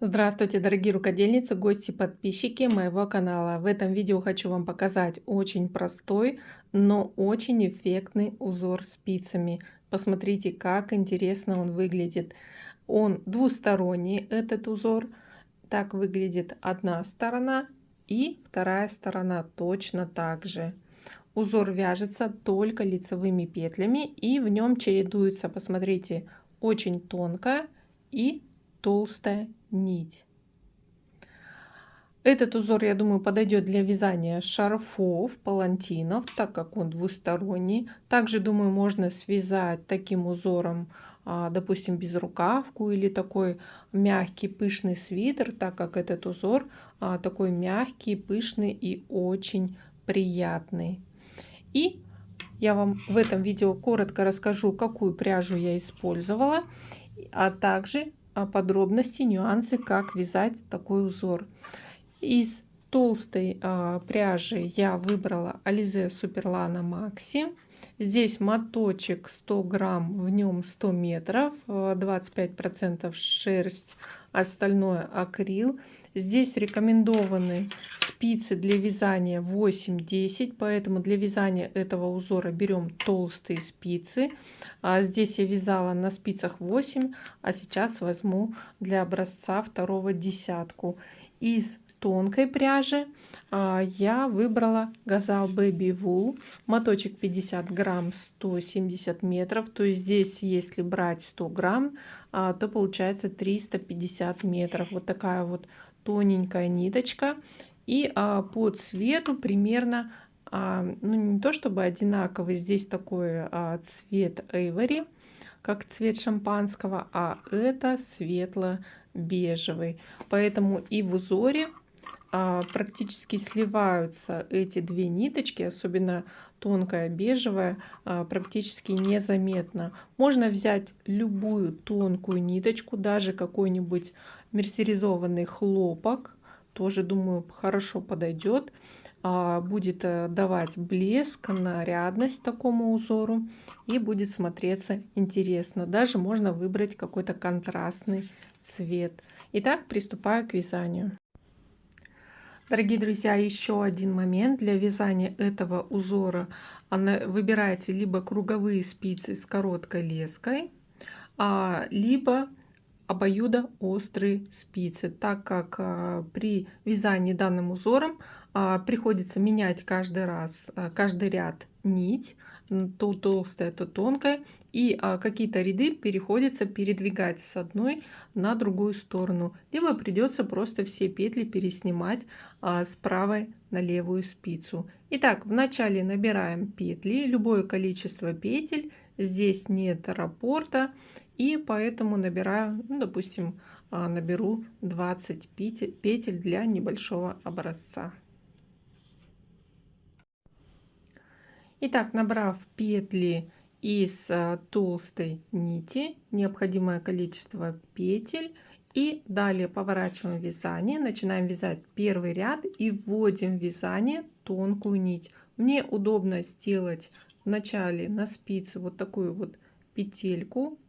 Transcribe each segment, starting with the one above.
Здравствуйте, дорогие рукодельницы, гости, подписчики моего канала. В этом видео хочу вам показать очень простой, но очень эффектный узор спицами. Посмотрите, как интересно он выглядит. Он двусторонний, этот узор. Так выглядит одна сторона и вторая сторона точно так же. Узор вяжется только лицевыми петлями и в нем чередуется, посмотрите, очень тонкая и толстая нить. Этот узор, я думаю, подойдет для вязания шарфов, палантинов, так как он двусторонний. Также, думаю, можно связать таким узором, допустим, безрукавку или такой мягкий пышный свитер, так как этот узор такой мягкий, пышный и очень приятный. И я вам в этом видео коротко расскажу, какую пряжу я использовала, а также подробности, нюансы, как вязать такой узор. Из толстой пряжи я выбрала Alize Superlana Maxi. Здесь моточек 100 грамм, в нем 100 метров, 25% шерсть, остальное акрил. Здесь рекомендованы спицы для вязания 8-10, поэтому для вязания этого узора берем толстые спицы. Здесь я вязала на спицах 8, а сейчас возьму для образца второго десятку. Из тонкой пряжи я выбрала Gazal Baby Wool, моточек 50 грамм, 170 метров, то есть здесь, если брать 100 грамм, то получается 350 метров. Вот такая вот тоненькая ниточка, и по цвету примерно, ну не то чтобы одинаковый, здесь такой цвет Эйвори, как цвет шампанского, а это светло-бежевый, поэтому и в узоре практически сливаются эти две ниточки, особенно тонкая бежевая, практически незаметно. Можно взять любую тонкую ниточку, даже какой-нибудь мерсеризованный хлопок, тоже, думаю, хорошо подойдет, будет давать блеск, нарядность такому узору и будет смотреться интересно. Даже можно выбрать какой-то контрастный цвет. Итак, приступаю к вязанию. Дорогие друзья, еще один момент для вязания этого узора. Выбирайте либо круговые спицы с короткой леской, либо обоюдоострые спицы, так как при вязании данным узором приходится менять каждый раз, каждый ряд нить, то толстая, то тонкая, и какие-то ряды приходится передвигать с одной на другую сторону, либо придется просто все петли переснимать с правой на левую спицу. Итак, вначале набираем петли, любое количество петель, здесь нет раппорта, и поэтому набираю, ну, допустим, наберу 20 петель для небольшого образца. Итак, набрав петли из толстой нити, необходимое количество петель, и далее поворачиваем вязание, начинаем вязать первый ряд и вводим в вязание тонкую нить. Мне удобно сделать вначале на спице вот такую вот петельку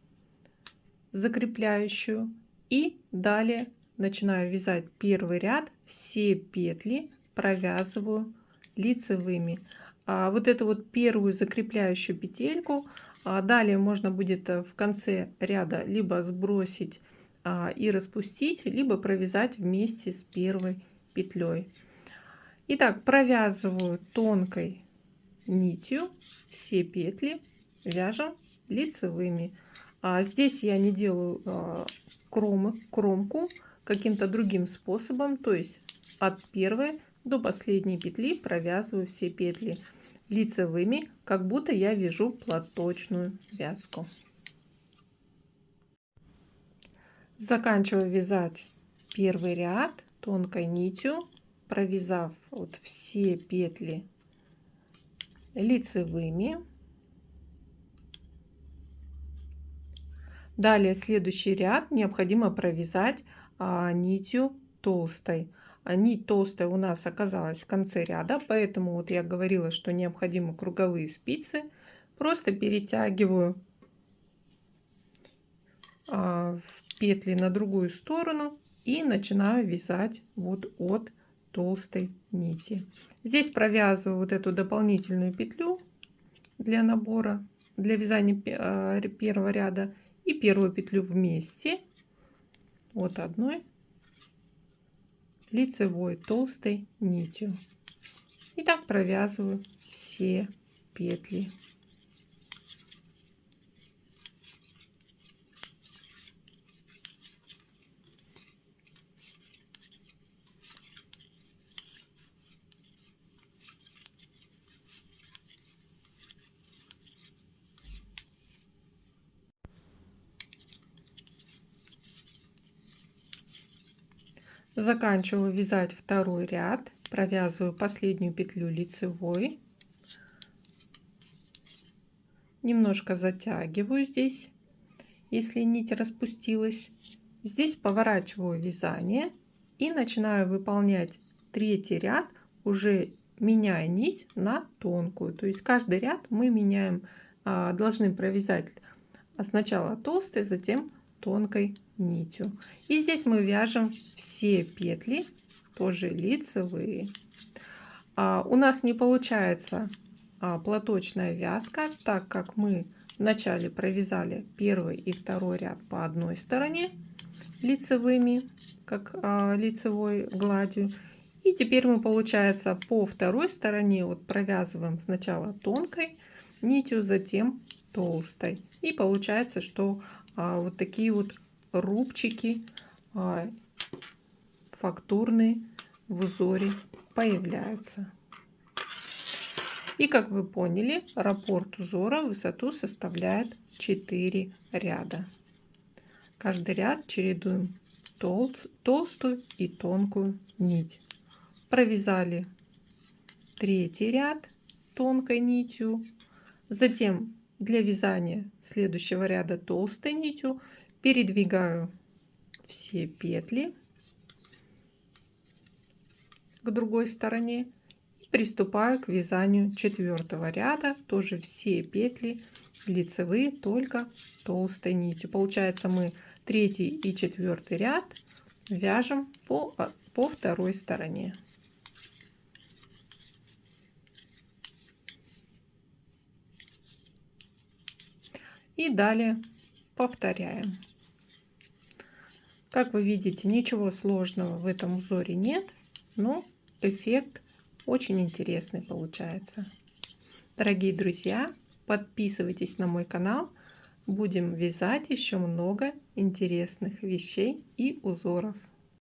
закрепляющую, и далее начинаю вязать первый ряд, все петли провязываю лицевыми. Вот эту вот первую закрепляющую петельку далее можно будет в конце ряда либо сбросить и распустить, либо провязать вместе с первой петлей. Итак, провязываю тонкой нитью все петли, вяжем лицевыми. Здесь я не делаю кромку каким-то другим способом, то есть от первой до последней петли провязываю все петли лицевыми, как будто я вяжу платочную вязку. Заканчиваю вязать первый ряд тонкой нитью, провязав вот все петли лицевыми. Далее следующий ряд необходимо провязать нитью толстой. Нить толстая у нас оказалась в конце ряда, поэтому вот я говорила, что необходимы круговые спицы. Просто перетягиваю петли на другую сторону и начинаю вязать вот от толстой нити. Здесь провязываю вот эту дополнительную петлю для набора, для вязания первого ряда, и первую петлю вместе от одной лицевой толстой нитью. И так провязываю все петли. Заканчиваю вязать второй ряд, провязываю последнюю петлю лицевой, немножко затягиваю здесь, если нить распустилась. Здесь поворачиваю вязание и начинаю выполнять третий ряд, уже меняя нить на тонкую. То есть каждый ряд мы меняем, должны провязать сначала толстой, затем тонкой нитью. И здесь мы вяжем все петли, тоже лицевые. У нас не получается платочная вязка, так как мы вначале провязали первый и второй ряд по одной стороне лицевыми, как лицевой гладью. И теперь мы, получается, по второй стороне вот провязываем сначала тонкой нитью, затем толстой. И получается, что вот такие вот рубчики фактурные в узоре появляются. И как вы поняли, раппорт узора в высоту составляет 4 ряда. Каждый ряд чередуем толстую и тонкую нить. Провязали третий ряд тонкой нитью, затем для вязания следующего ряда толстой нитью передвигаю все петли к другой стороне и приступаю к вязанию четвертого ряда. Тоже все петли лицевые, только толстой нитью. Получается, мы третий и четвертый ряд вяжем по второй стороне. И далее повторяем. Как вы видите, ничего сложного в этом узоре нет, но эффект очень интересный получается. Дорогие друзья, подписывайтесь на мой канал. Будем вязать еще много интересных вещей и узоров.